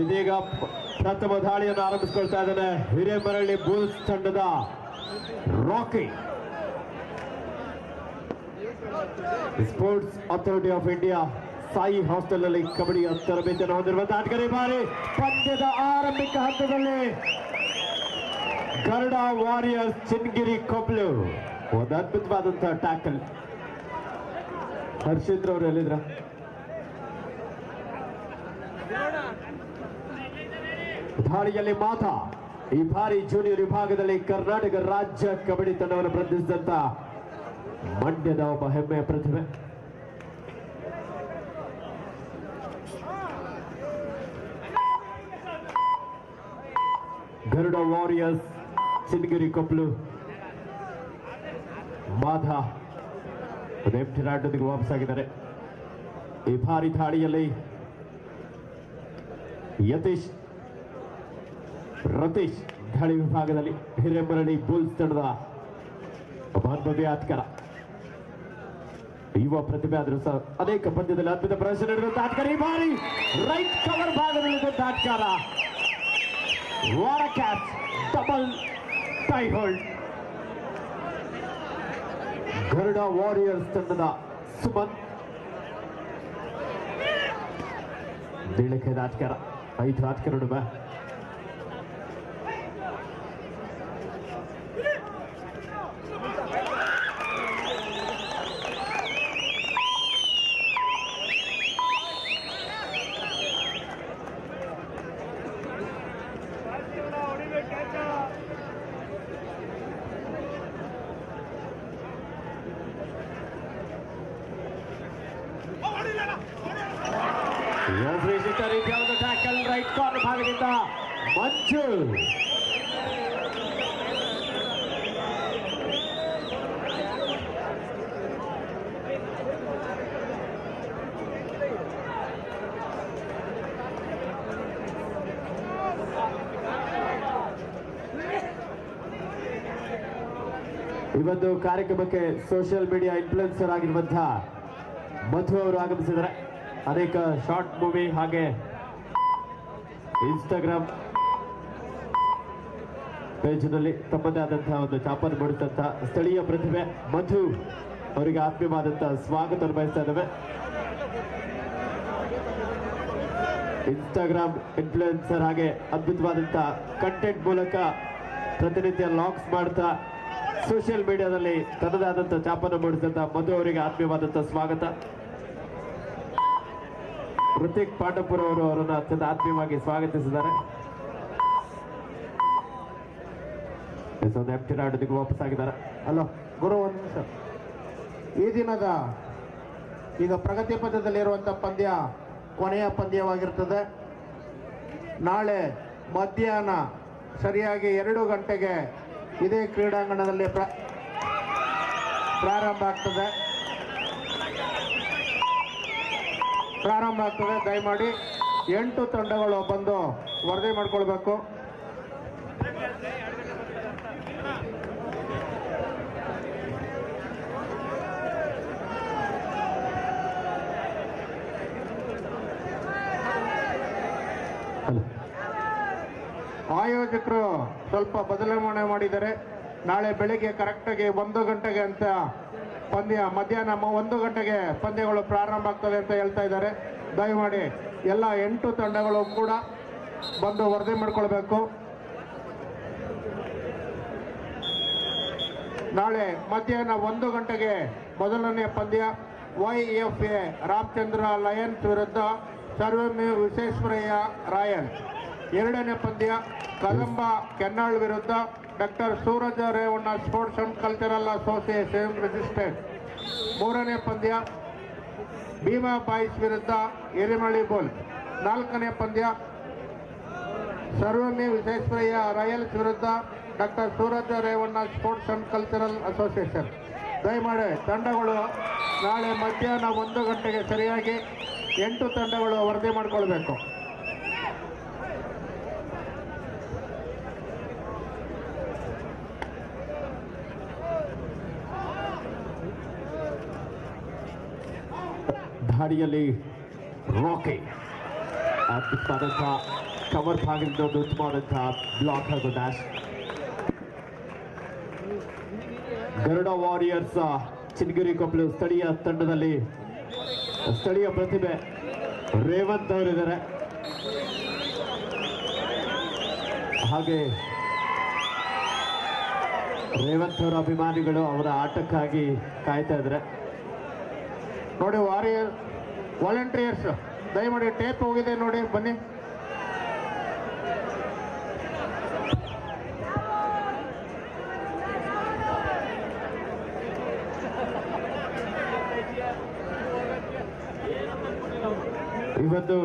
ಇದೀಗ ಪ್ರಥಮ ದಾಳಿಯನ್ನು ಆರಂಭಿಸಿಕೊಳ್ತಾ ಇದ್ದಾನೆ ಹಿರೇಮರಳಿ ಬುಲ್ಸ್ ತಂಡದ Rocky. Sports authority of India SAI hostel ನಲ್ಲಿ ಕಬಡ್ಡಿಯ ತರಬೇತಿಯನ್ನು ಹೊಂದಿರುವಂತಹ ಆಟಗಾರ. ಬಾರಿ ಪಂದ್ಯದ ಆರಂಭಿಕ ಹಂತದಲ್ಲಿ ಗರುಡ ವಾರಿಯರ್ಸ್ ಚಿನ್ಗಿರಿ ಕೊಬ್ಲು ಒಂದು ಅದ್ಭುತವಾದಂತಹ ಟ್ಯಾಕಲ್. ಹರ್ಷೇಂದ್ರ ಅವರು ಎಲ್ಲಿದ್ರ? ದಾಳಿಯಲ್ಲಿ ಮಾತಾ ಈ ಬಾರಿ ಜೂನಿಯರ್ ವಿಭಾಗದಲ್ಲಿ ಕರ್ನಾಟಕ ರಾಜ್ಯ ಕಬಡ್ಡಿ ತಂಡವನ್ನು ಪ್ರತಿನಿಧಿಸಿದಂತ ಮಂಡ್ಯದ ಒಬ್ಬ ಹೆಮ್ಮೆಯ ಪ್ರತಿಭೆ. ಗರುಡ ವಾರಿಯರ್ಸ್ ಚಿನ್ಗಿರಿ ಕೊಪ್ಲು ಮಾಧಾ ಎಂಟಿ ರಾಡ್ನೊಂದಿಗೆ ವಾಪಸ್ಸಾಗಿದ್ದಾರೆ. ಈ ಭಾರಿ ದಾಳಿಯಲ್ಲಿ ಯತೀಶ್ ರತೀಶ್ ದಾಳಿ ವಿಭಾಗದಲ್ಲಿ ಹಿರೇಮರಳಿ ಬುಲ್ಸ್ ತಂಡದ ಒಬ್ಬ ಅನುಭವಿ ಆಟಗಾರ, ಯುವ ಪ್ರತಿಭೆ ಆದರೂ ಸಹ ಅನೇಕ ಪಂದ್ಯದಲ್ಲಿ ಅದ್ಭುತ ಪ್ರದರ್ಶನ ನೀಡಿರುವಂತಹ ಆಟಗಾರ. ಈ ಬಾರಿ ರೈಟ್ ಕವರ್ ಭಾಗದಲ್ಲಿ ಆಟಗಾರ. ವಾರ catch, double tie hold. Garuda warriors ತಂಡದ ಸುಮನ್ ಬೀಳಕೈದ ಆಟಗಾರ. 5 ಆಟಗಾರ ನಡುವೆ ರೀತಿಯಾದ ಟ್ಯಾಕಲ್ ರೈಟ್ ಕಾರ್ನರ್ ಭಾಗದಿಂದ ಮಂಜು. ಈ ಒಂದು ಕಾರ್ಯಕ್ರಮಕ್ಕೆ ಸೋಷಿಯಲ್ ಮೀಡಿಯಾ ಇನ್ಫ್ಲುಯೆನ್ಸರ್ ಆಗಿರುವಂತಹ ಮಧು ಅವರು ಆಗಮಿಸಿದ್ದಾರೆ. ಅನೇಕ ಶಾರ್ಟ್ ಮೂವಿ ಹಾಗೆ ಇನ್ಸ್ಟಾಗ್ರಾಮ್ ಪೇಜ್ನಲ್ಲಿ ತಮ್ಮದೇ ಆದಂತಹ ಒಂದು ಚಾಪನ್ನು ಮೂಡಿಸಿದಂತಹ ಸ್ಥಳೀಯ ಪ್ರತಿಭೆ ಮಧು ಅವರಿಗೆ ಆತ್ಮೀಯವಾದಂತಹ ಸ್ವಾಗತ ಬಯಸ್ತಾ ಇದ್ದೇವೆ. ಇನ್ಸ್ಟಾಗ್ರಾಮ್ ಇನ್ಫ್ಲುಯೆನ್ಸರ್ ಹಾಗೆ ಅದ್ಭುತವಾದಂತಹ ಕಂಟೆಂಟ್ ಮೂಲಕ ಪ್ರತಿನಿತ್ಯ ಲಾಗ್ಸ್ ಮಾಡ್ತಾ ಸೋಷಿಯಲ್ ಮೀಡಿಯಾದಲ್ಲಿ ತನ್ನದೇ ಆದಂತಹ ಚಾಪನ್ನು ಮೂಡಿಸಿದಂತಹ ಮಧು ಅವರಿಗೆ ಆತ್ಮೀಯವಾದಂತಹ ಸ್ವಾಗತ. ಋತಿಕ್ ಪಾಂಡಪುರ ಅವರು ಅವರನ್ನು ಅತ್ಯಂತ ಆತ್ಮೀಯವಾಗಿ ಸ್ವಾಗತಿಸಿದ್ದಾರೆ. ಎಂಟಿ ರಾಡ್ನೊಂದಿಗೆ ವಾಪಸ್ಸಾಗಿದ್ದಾರೆ. ಹಲೋ ಗುರು, ಒಂದು ನಿಮಿಷ. ಈ ದಿನದ ಈಗ ಪ್ರಗತಿ ಪಥದಲ್ಲಿರುವಂಥ ಪಂದ್ಯ ಕೊನೆಯ ಪಂದ್ಯವಾಗಿರ್ತದೆ. ನಾಳೆ ಮಧ್ಯಾಹ್ನ ಸರಿಯಾಗಿ 2 ಗಂಟೆಗೆ ಇದೇ ಕ್ರೀಡಾಂಗಣದಲ್ಲಿ ಪ್ರಾರಂಭ ಆಗ್ತದೆ. ದಯಮಾಡಿ 8 ತಂಡಗಳು ಬಂದು ವರದಿ ಮಾಡಿಕೊಳ್ಬೇಕು. ಆಯೋಜಕರು ಸ್ವಲ್ಪ ಬದಲಾವಣೆ ಮಾಡಿದ್ದಾರೆ. ನಾಳೆ ಬೆಳಿಗ್ಗೆ ಕರೆಕ್ಟಾಗಿ 1 ಗಂಟೆಗೆ ಅಂತ ಪಂದ್ಯ, ಮಧ್ಯಾಹ್ನ 1 ಗಂಟೆಗೆ ಪಂದ್ಯಗಳು ಪ್ರಾರಂಭ ಆಗ್ತದೆ ಅಂತ ಹೇಳ್ತಾ ಇದ್ದಾರೆ. ದಯಮಾಡಿ ಎಲ್ಲ 8 ತಂಡಗಳು ಕೂಡ ಬಂದು ವರದಿ ಮಾಡಿಕೊಳ್ಬೇಕು. ನಾಳೆ ಮಧ್ಯಾಹ್ನ 1 ಗಂಟೆಗೆ ಮೊದಲನೇ ಪಂದ್ಯ YFA ರಾಮಚಂದ್ರ ಲಯನ್ಸ್ ವಿರುದ್ಧ ಸರ್ವಮಿ ವಿಶ್ವೇಶ್ವರಯ್ಯ ರಾಯನ್. 2ನೇ ಪಂದ್ಯ ಕದಂಬ ಕೆನ್ನಾಳ್ ವಿರುದ್ಧ doctor Suraj Revanna sports and cultural association registered. 3ನೇ ಪಂದ್ಯ ಭೀಮಾ ಬಾಯ್ಸ್ ವಿರುದ್ಧ ಹಿರೇಮರಳಿ ಬುಲ್ಸ್. 4ನೇ ಪಂದ್ಯ ಸರ್ವಮಿ ವಿಶ್ವೇಶ್ವರಯ್ಯ ರಾಯಲ್ಸ್ ವಿರುದ್ಧ doctor Suraj Revanna sports and cultural association. ದಯಮಾಡಿ ತಂಡಗಳು ನಾಳೆ ಮಧ್ಯಾಹ್ನ 1 ಗಂಟೆಗೆ ಸರಿಯಾಗಿ 8 ತಂಡಗಳು ವರದಿ ಮಾಡಿಕೊಳ್ಬೇಕು. ಧಾಡಿಯಲ್ಲಿ ರಾಕಿ ಅದ್ಭುತವಾದಂತಹ ಕವರ್ ಭಾಗದಿಂದ ಒಂದು ಉತ್ತಮವಾದಂತಹ ಬ್ಲಾಕ್ ಹಾಗೂ ಡ್ಯಾಶ್. ಗರುಡ ವಾರಿಯರ್ಸ್ ಚಿನ್ನಗಿರಿ ಕೊಪ್ಪಲು ಸ್ಥಳೀಯ ತಂಡದಲ್ಲಿ ಸ್ಥಳೀಯ ಪ್ರತಿಭೆ ರೇವಂತ್ ಅವರಿದ್ದಾರೆ. ಹಾಗೆ ರೇವಂತ್ ಅವರ ಅಭಿಮಾನಿಗಳು ಅವರ ಆಟಕ್ಕಾಗಿ ಕಾಯ್ತಾ ಇದ್ದಾರೆ. ನೋಡಿ ವಾಲಂಟಿಯರ್ಸ್ ದಯಮಾಡಿ ಟೇಪ್ ಹೋಗಿದೆ ನೋಡಿ, ಬನ್ನಿ. ಇವತ್ತು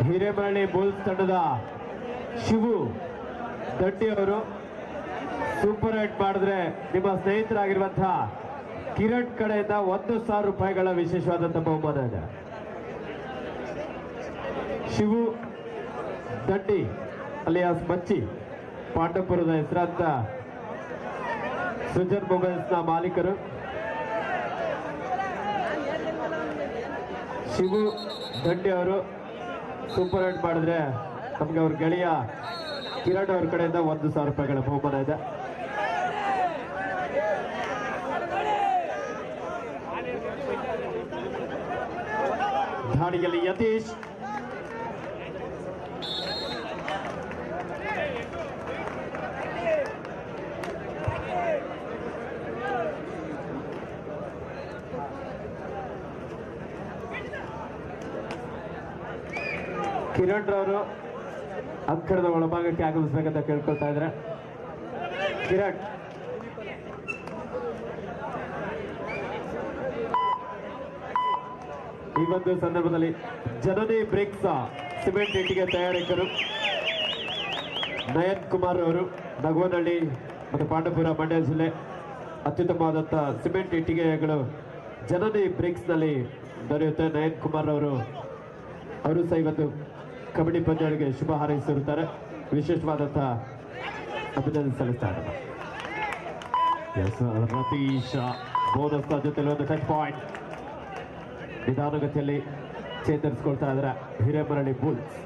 ಹಿರೇಮರಳಿ ಬುಲ್ಸ್ ತಂಡದ ಶಿವು ದಡ್ಡಿ ಅವರು ಸೂಪರ್ ಹೈಟ್ ಮಾಡಿದ್ರೆ ನಿಮ್ಮ ಸ್ನೇಹಿತರಾಗಿರುವಂತಹ ಕಿರಣ್ ಕಡೆಯಿಂದ 1,000 ರೂಪಾಯಿಗಳ ವಿಶೇಷವಾದಂತಹ ಬಹುಮಾನ ಇದೆ. ಶಿವು ದಡ್ಡಿ ಅಲಿಯಾಸ್ ಮಚ್ಚಿ ಪಾಂಡವಪುರದ ಹೆಸರಾಂತ ಸುಜನ್ ಮೊಬೈಲ್ಸ್ನ ಮಾಲೀಕರು. ಶಿವು ದಡ್ಡಿ ಅವರು ಸೂಪರ್ ಹೈಟ್ ಮಾಡಿದ್ರೆ ನಮ್ಗೆ ಅವ್ರ ಗೆಳೆಯ ಕಿರಣ್ ಅವ್ರ ಕಡೆಯಿಂದ 1,000 ರೂಪಾಯಿಗಳ ಬಹುಮಾನ ಇದೆ. ಧಾಡಿಯಲ್ಲಿ ಯತೀಶ್ ಕಿರಣ್ ರವರು ಅಂಕಣದ ಒಳಭಾಗಕ್ಕೆ ಆಗಮಿಸಬೇಕಂತ ಕೇಳ್ಕೊಳ್ತಾ ಇದ್ರೆ ಕಿರಣ್ ಈ ಒಂದು ಸಂದರ್ಭದಲ್ಲಿ ಜನನಿ ಬ್ರೇಕ್ಸ್ ಸಿಮೆಂಟ್ ಇಟ್ಟಿಗೆ ತಯಾರಕರು ನಯನ್ ಕುಮಾರ್ ಅವರು ನಗವನಹಳ್ಳಿ ಮತ್ತು ಪಾಂಡವಪುರ ಮಂಡ್ಯ ಜಿಲ್ಲೆ ಅತ್ಯುತ್ತಮವಾದಂಥ ಸಿಮೆಂಟ್ ಇಟ್ಟಿಗೆಗಳು ಜನನಿ ಬ್ರೇಕ್ಸ್ನಲ್ಲಿ ದೊರೆಯುತ್ತೆ. ನಯನ್ ಕುಮಾರ್ ಅವರು ಸಹ ಇವತ್ತು ಕಬಡ್ಡಿ ಪಂದ್ಯಗಳಿಗೆ ಶುಭ ಹಾರೈಸಿರುತ್ತಾರೆ. ವಿಶೇಷವಾದಂಥ ಅಭಿನಂದನೆ ಸಲ್ಲಿಸ್ತಾರೆ. ರತೀಶ್ ಬೋನಸ್ ಜೊತೆಲಿ ಒಂದು ಟಚ್ ಪಾಯಿಂಟ್ ನಿಧಾನಗತಿಯಲ್ಲಿ ಚೇತರಿಸಿಕೊಳ್ತಾ ಇದ್ದಾರೆ ಹಿರೇಮರಳಿ ಬುಲ್ಸ್.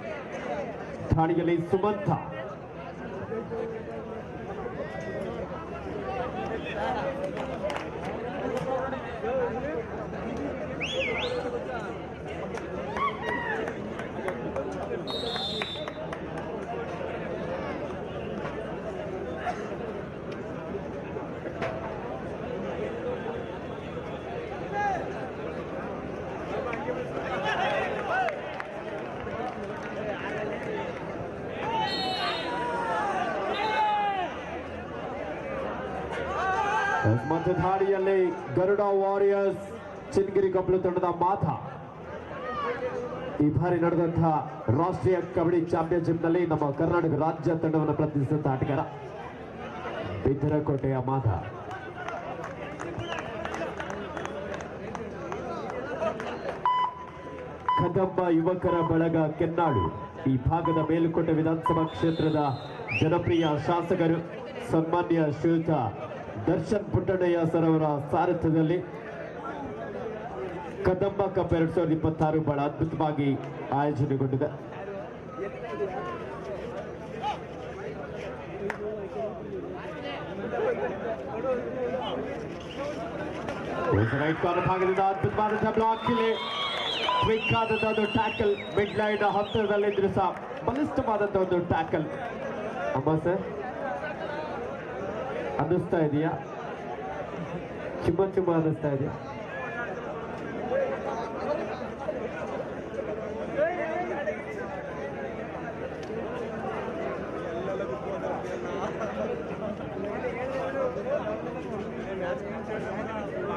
ಧಾಡಿಯಲ್ಲಿ ಸುಮಂತ ಮತ್ತು ಧಾಡಿಯಲ್ಲಿ ಗರುಡ ವಾರಿಯರ್ಸ್ ಚಿನ್ನಗಿರಿ ಕೊಪ್ಪಲು ತಂಡದ ಮಾಥ. ಈ ಬಾರಿ ನಡೆದಂತಹ ರಾಷ್ಟ್ರೀಯ ಕಬಡ್ಡಿ ಚಾಂಪಿಯನ್ಶಿಪ್ ನಲ್ಲಿ ನಮ್ಮ ಕರ್ನಾಟಕ ರಾಜ್ಯ ತಂಡವನ್ನು ಪ್ರತಿನಿಧಿಸಿದಂತ ಆಟಗಾರ ಬಿದ್ದರಕೋಟೆಯ ಮಾಥ. ಕದಂಬ ಯುವಕರ ಬಳಗ ಕೆನ್ನಾಡು ಈ ಭಾಗದ ಮೇಲುಕೋಟೆ ವಿಧಾನಸಭಾ ಕ್ಷೇತ್ರದ ಜನಪ್ರಿಯ ಶಾಸಕರು ಸನ್ಮಾನ್ಯ ಶ್ರೀಯುತ ದರ್ಶನ್ ಪುಟ್ಟಣ್ಣಯ್ಯ ಸರ್ ಅವರ ಸಾರಥ್ಯದಲ್ಲಿ ಕದಂಬ ಕಪ್ 2026 ಬಹಳ ಅದ್ಭುತವಾಗಿ ಆಯೋಜನೆಗೊಂಡಿದೆ. ರೈಟ್ ಕಾರ್ನರ್ ಭಾಗದಿಂದ ಅದ್ಭುತವಾದಂತಹ ಬ್ಲಾಕ್ ಇಲ್ಲಿ ಕ್ವಿಕ್ ಆದಂತಹ ಒಂದು ಟ್ಯಾಕಲ್ ಮಿಡ್ ಲೈನ್ ಹತ್ತಿರದಲ್ಲಿದ್ರು ಸಹ ಬಲಿಷ್ಠವಾದಂತಹ ಒಂದು ಟ್ಯಾಕಲ್. ಅಮ್ಮ ಸರ್ ಅನ್ನಿಸ್ತಾ ಇದೆಯಾ? ಚುಮ್ಮ ಅನ್ನಿಸ್ತಾ ಇದೆಯಾ?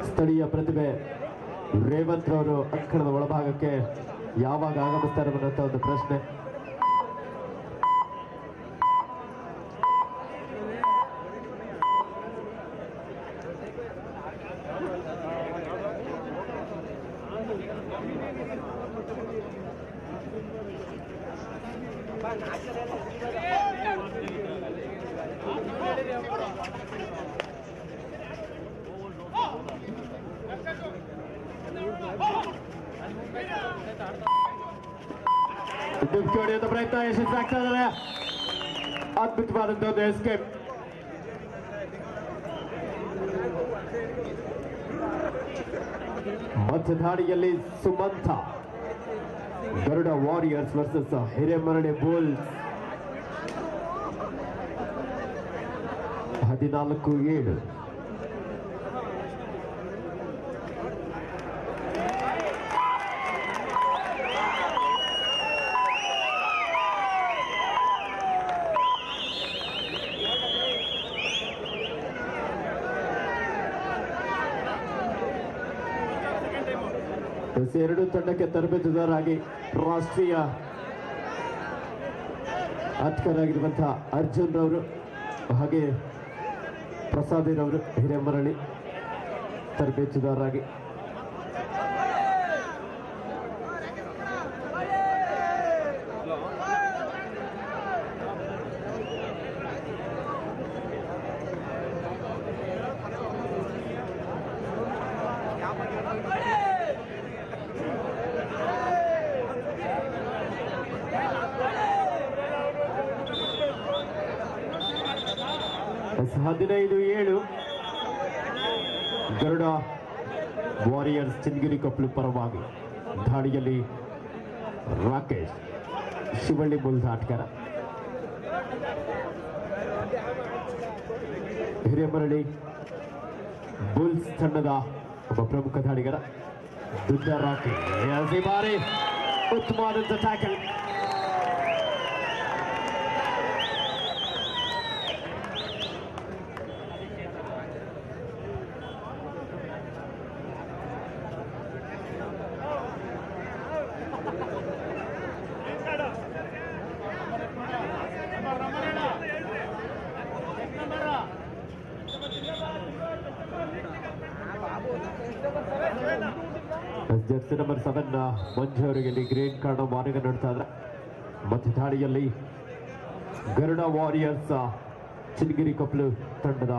ಸ್ಥಳೀಯ ಪ್ರತಿಭೆ ರೇವಂತ್ ರವರು ಅಂಕಣದ ಒಳಭಾಗಕ್ಕೆ ಯಾವಾಗ ಆಗಮಿಸ್ತಾರೆ ಅನ್ನುವಂಥ ಒಂದು ಪ್ರಶ್ನೆ. ಡುಬ್ಕಿ ಹೊಡೆಯುವಂತ ಪ್ರಯತ್ನ ಯಶಸ್ವಿಯಾಗ್ತಾ ಇದ್ದಾರೆ. ಅದ್ಭುತವಾದಂತಹ ಒಂದು ಎಸ್ಕೇಪ್. ಮಧ್ಯದಾಳಿಯಲ್ಲಿ Sumanta. Garuda warriors versus Hiremarali bulls. 14-7. ಎರಡು ತಂಡಕ್ಕೆ ತರಬೇತುದಾರರಾಗಿ ರಾಷ್ಟ್ರೀಯ ಆಟಗಾರರಾಗಿರುವಂತಹ ಅರ್ಜುನ್ ರವರು ಹಾಗೆ ಪ್ರಸಾದಿರವರು ಹಿರೇಮರಳಿ ತರಬೇತುದಾರರಾಗಿ. ಎಸ್ 15-7 ಗರುಡ ವಾರಿಯರ್ಸ್ ಚನ್ನಗಿರಿ ಕೊಪ್ಪಲು ಪರವಾಗಿ. ದಾಳಿಯಲ್ಲಿ ರಾಕೇಶ್ ಶಿವಳ್ಳಿ ಬುಲ್ಸ್ ಆಟಗಾರ. ಹಿರೇಮರಳಿ ಬುಲ್ಸ್ ತಂಡದ ಒಬ್ಬ ಪ್ರಮುಖ ದಾಳಿಗಾರ ದುಡ್ಡ ರಾಕೇಶ್. ಈ ಬಾರಿ ಉತ್ತಮವಾದಂಥ ಟ್ಯಾಕಲ್. ಜರ್ಸಿ ನಂಬರ್ 7 ಮಂಜು ಅವರಿಗೆ ಗ್ರೀನ್ ಕಾರ್ಡ್ ವಾರ್ನಿಂಗ್ ನೋಡ್ತಾ ಇದ್ದಾರೆ. ಮತ್ತೆ ದಾಳಿಯಲ್ಲಿ ಗರುಡ ವಾರಿಯರ್ಸ್ ಚನ್ನಗಿರಿ ಕೊಪ್ಪಲು ತಂಡದ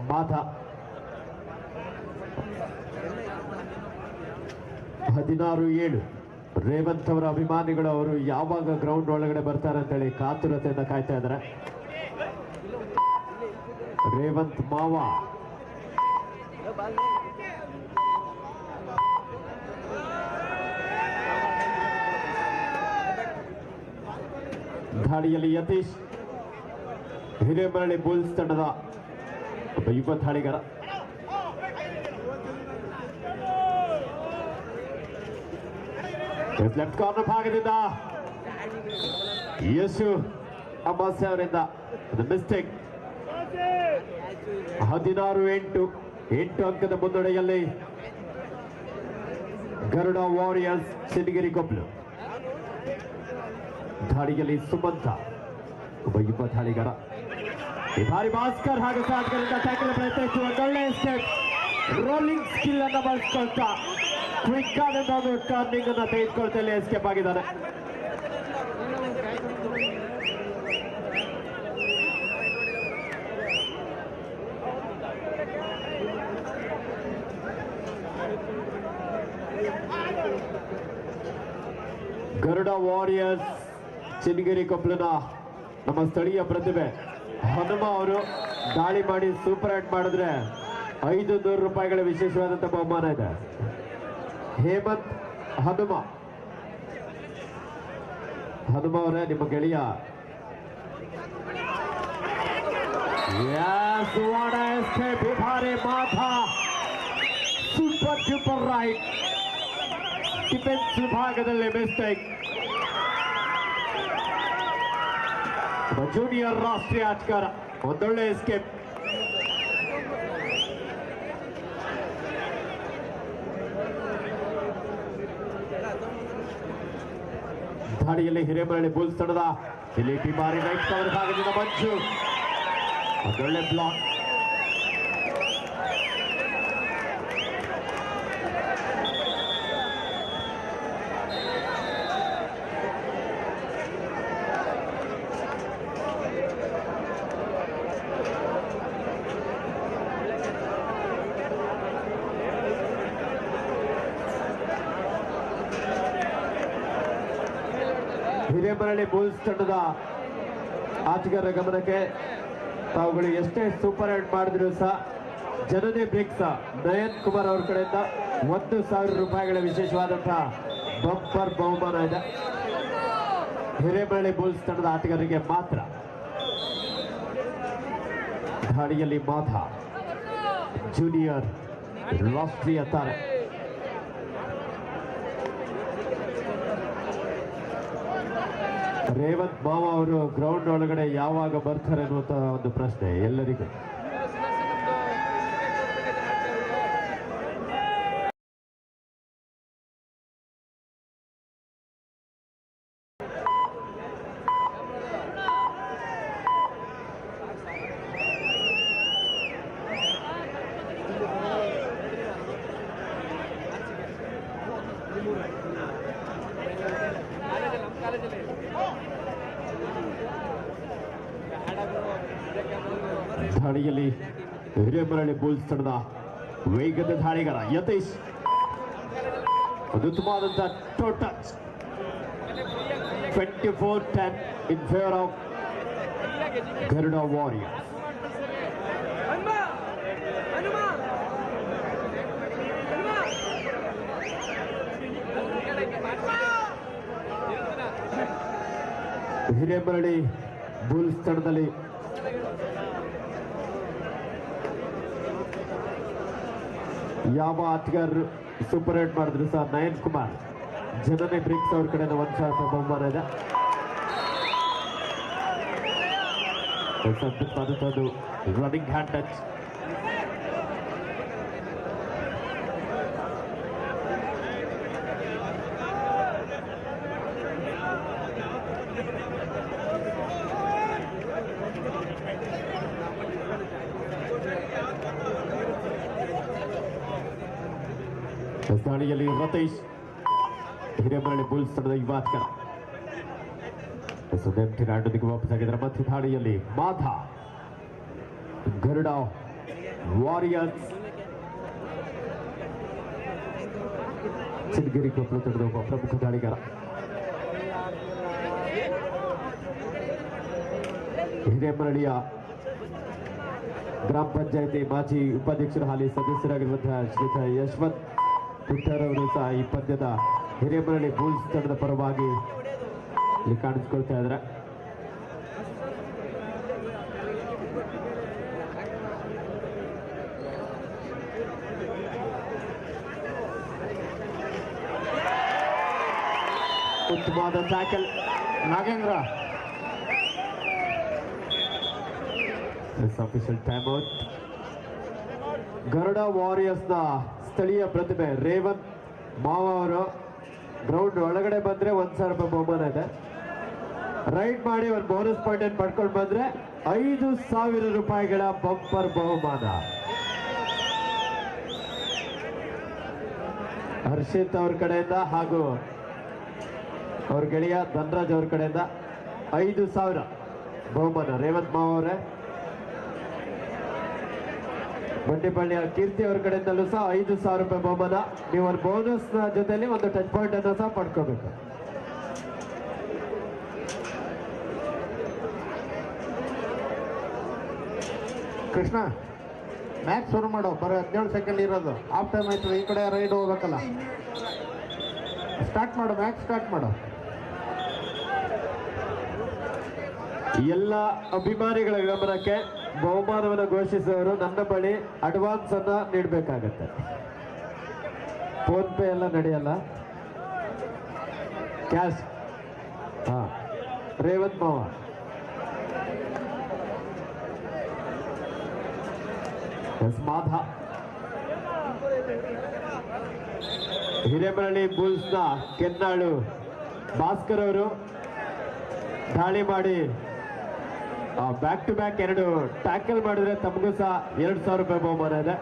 ಮಾತ. 16-7. ರೇವಂತ್ ಅವರ ಅಭಿಮಾನಿಗಳು ಅವರು ಯಾವಾಗ ಗ್ರೌಂಡ್ ಒಳಗಡೆ ಬರ್ತಾರೆ ಅಂತೇಳಿ ಕಾತುರತೆಯಿಂದ ಕಾಯ್ತಾ ಇದ್ದಾರೆ. ರೇವಂತ್ ಮಾವ ದಾಳಿಯಲ್ಲಿ ಯತೀಶ್ ಹಿರೇಮರಳಿ ಬುಲ್ಸ್ ತಂಡದ ಒಬ್ಬ ಯುವ ದಾಳಿಗಾರ. ಲೆಫ್ಟ್ ಕಾರ್ನರ್ ಭಾಗದಿಂದ ಯಶು ಅಮಾಸ್ಯ ಅವರಿಂದ ಮಿಸ್ಟೇಕ್. 16-8. 8 ಅಂಕದ ಮುನ್ನಡೆಯಲ್ಲಿ ಗರುಡ ವಾರಿಯರ್ಸ್ ಚನ್ನಗಿರಿ ಕೊಪ್ಪಲು. ದಾಳಿಯಲ್ಲಿ ಸುಮಂತ ಒಬ್ಬ ಯುವ ದಾಳಿಗಾರ. ಈ ಬಾರಿ ಭಾಸ್ಕರ್ ಹಾಗೂ ಸಾಧಕರಿಂದ ಟ್ಯಾಕಲ್ ಪ್ರಯತ್ನಿಸುವ ಒಳ್ಳೆ ಸ್ಟೆಪ್. ರೋಲಿಂಗ್ ಸ್ಕಿಲ್ ಅನ್ನು ಬಳಸ್ಕೊಳ್ತಾ ಕ್ವಿಕ್ ಆದಂತಹ ಒಂದು ಟರ್ನಿಂಗ್ ಅನ್ನು ತೆಗೆದುಕೊಳ್ತಾ ಇಲ್ಲಿ ಎಸ್ಕೇಪ್ ಆಗಿದ್ದಾರೆ. ಗರುಡ ವಾರಿಯರ್ಸ್ ಚನ್ನಗಿರಿ ಕೊಪ್ಪಲಿನ ನಮ್ಮ ಸ್ಥಳೀಯ ಪ್ರತಿಭೆ ಹನುಮ ಅವರು ದಾಳಿ ಮಾಡಿ ಸೂಪರ್ ಹ್ಯಾಟ್ ಮಾಡಿದ್ರೆ 500 ರೂಪಾಯಿಗಳ ವಿಶೇಷವಾದಂಥ ಬಹುಮಾನ ಇದೆ. ಹೇಮಂತ್ ಹನುಮ ಅವರೇ ನಿಮ್ಮ ಗೆಳೆಯ. Super super right. ಡಿಫೆನ್ಸ್ ವಿಭಾಗದಲ್ಲಿ ಮಿಸ್ಟೇಕ್. ಜೂನಿಯರ್ ರಾಷ್ಟ್ರೀಯ ಆಟಗಾರ ಒಂದೊಳ್ಳೆ ಎಸ್ಕೇಪ್. ದಾಳಿಯಲ್ಲಿ ಹಿರೇಮರಳಿ ಬುಲ್ಸ್ ತಂಡದ ಇಲ್ಲಿ ಈ ಬಾರಿ ರೈಟ್ ಕವರ್ ಭಾಗದಿಂದ ಮಂಜು ಒಂದೊಳ್ಳೆ ಬ್ಲಾಕ್. ಹಿರೇಮರಳಿ ಬುಲ್ಸ್ ತಂಡದ ಆಟಗಾರರ ಗಮನಕ್ಕೆ, ತಾವುಗಳು ಎಷ್ಟೇ ಸೂಪರ್ ಹ್ಯಾಂಡ್ ಮಾಡಿದ್ರು ಸಹ ಜನನಿ ಬ್ರಿಕ್ಸ್ ನಯನ್ ಕುಮಾರ್ ಅವ್ರ ಕಡೆಯಿಂದ 1,000 ರೂಪಾಯಿಗಳ ವಿಶೇಷವಾದಂತಹ ಬಂಪರ್ ಬಹುಮಾನ ಇದೆ. ಹಿರೇಮರಳಿ ಬುಲ್ಸ್ ತಂಡದ ಆಟಗಾರರಿಗೆ ಮಾತ್ರ. ದಾಳಿಯಲ್ಲಿ ಮಾಧ ಜೂನಿಯರ್ ರಾಷ್ಟ್ರೀಯ ತಾರೆ. ರೇವಂತ್ ಮಾವ ಅವರು ಗ್ರೌಂಡ್ ಒಳಗಡೆ ಯಾವಾಗ ಬರ್ತಾರೆ ಅನ್ನುವಂತ ಒಂದು ಪ್ರಶ್ನೆ ಎಲ್ಲರಿಗೂ. ದಾಳಿಯಲ್ಲಿ ಹಿರೇಮರಳಿ ಬುಲ್ಸ್ ತಂಡದ ವೇಗದ ದಾಳಿಗಾರ ಯತೀಶ್ ಒಂದು ಉತ್ತಮವಾದಂತ total 24-10 in favour of Garuda warriors. Hiremarali bulls ತಂಡದಲ್ಲಿ ಯಾವ ಆಟಗಾರರು ಸೂಪರ್ ಹ್ಯಾಂಡ್ ಮಾಡಿದ್ರು ಸಹ ನಯನ್ ಕುಮಾರ್ ಜನನಿ ಬ್ರಿಕ್ಸ್ ಅವ್ರ ಕಡೆಯಿಂದ 1,000 ರೂಪಾಯಿ ಬಹುಮಾನ ಇದೆ. ಅದ್ಭುತವಾದಂಥದ್ದು ರನ್ನಿಂಗ್ ಹ್ಯಾಂಡ್ ಟಚ್. ದಾಳಿಯಲ್ಲಿ ರತೀಶ್ ಹಿರೇಮರಳಿ ಬುಲ್ಸ್ ತಂಡದ ಯುವ ಆಟಗಾರ ರಾಂಡೊಂದಿಗೆ ವಾಪಸ್ಸಾಗಿದ್ದಾರೆ. ಮತ್ತೆ ದಾಳಿಯಲ್ಲಿ ಮಾಧ ಗರುಡ ವಾರಿಯರ್ಸ್ ಚಿನ್ಗಿರಿ ಕೊಪ್ಪಳ ತಂಡದ ಒಬ್ಬ ಪ್ರಮುಖ ದಾಳಿಗಾರ. ಹಿರೇಮರಳಿಯ ಗ್ರಾಮ ಪಂಚಾಯತಿ ಮಾಜಿ ಉಪಾಧ್ಯಕ್ಷರು ಹಾಲಿ ಸದಸ್ಯರಾಗಿರುವಂತಹ ಶ್ರೀಯುತ ಯಶವಂತ್ ಪುಟ್ಟರ್ ಅವರು ಸಹ ಈ ಪಂದ್ಯದ ಹಿರೇಮರಳಿ ಬುಲ್ಸ್ ತಂಡದ ಪರವಾಗಿ ಇಲ್ಲಿ ಕಾಣಿಸ್ಕೊಳ್ತಾ ಇದ್ದಾರೆ. ಉತ್ತಮವಾದ tackle Nagendra. Official time out. Garuda ವಾರಿಯರ್ಸ್ನ ಸ್ಥಳೀಯ ಪ್ರತಿಭೆ ರೇವಂತ್ ಮಾವ ಅವರು ಗ್ರೌಂಡ್ ಒಳಗಡೆ ಬಂದ್ರೆ 1,000 ರೂಪಾಯಿ ಬಹುಮಾನ ಇದೆ. ರೈಡ್ ಮಾಡಿ ಒಂದು ಬೋನಸ್ ಪಾಯಿಂಟ್ ಪಡ್ಕೊಂಡು ಬಂದ್ರೆ 5,000 ರೂಪಾಯಿಗಳ ಬಂಪರ್ ಬಹುಮಾನ. ಹರ್ಷಿತ್ ಅವ್ರ ಕಡೆಯಿಂದ ಹಾಗೂ ಅವ್ರ ಗೆಳೆಯ ಧನರಾಜ್ ಅವ್ರ ಕಡೆಯಿಂದ 5,000 ಬಹುಮಾನ. ರೇವಂತ್ ಮಾವ ಅವರೇ, ಬಂಡಿಪಳ್ಳಿಯ ಕೀರ್ತಿ ಅವ್ರ ಕಡೆಯಿಂದಲೂ ಸಹ 5,000 ರೂಪಾಯಿ ಬಹುಮಾನ. ನೀವು ಒಂದು ಬೋನಸ್ ಜೊತೆಲಿ ಒಂದು ಟಚ್ ಪಾಯಿಂಟ್ ಅನ್ನು ಸಹ ಪಡ್ಕೋಬೇಕು. ಕೃಷ್ಣ ಮ್ಯಾಚ್ ಶುರು ಮಾಡೋ, ಬರೀ 17 ಸೆಕೆಂಡ್ ಇರೋದು. ಹಾಫ್ ಟೈಮ್ ಆಯ್ತು, ಈ ಕಡೆ ರೈಡ್ ಹೋಗ್ಬೇಕಲ್ಲ. ಸ್ಟಾರ್ಟ್ ಮಾಡು, ಮ್ಯಾಚ್ ಸ್ಟಾರ್ಟ್ ಮಾಡು. ಎಲ್ಲ ಅಭಿಮಾನಿಗಳ ಗಮನಕ್ಕೆ, ಬಹುಮಾನವನ್ನು ಘೋಷಿಸುವವರು ನನ್ನ ಬಳಿ ಅಡ್ವಾನ್ಸ್ ಅನ್ನ ನೀಡಬೇಕಾಗತ್ತೆ. ಫೋನ್ ಪೇ ಎಲ್ಲ ನಡೆಯಲ್ಲ, ಕ್ಯಾಶ್. ಹಾ, ರೇವಂತ್ ಮಾವ ಮಾಧ. ಹಿರೇಮರಳಿ ಬುಲ್ಸ್ನ ಕೆನ್ನಾಳು ಭಾಸ್ಕರ್ ಅವರು ದಾಳಿ ಮಾಡಿ ಬ್ಯಾಕ್ ಟು ಬ್ಯಾಕ್ 2 ಟ್ಯಾಕಲ್ ಮಾಡಿದ್ರೆ ತಮಗೂ ಸಹ 2,000 ರೂಪಾಯಿ ಬಹುಮಾನ ಇದೆ.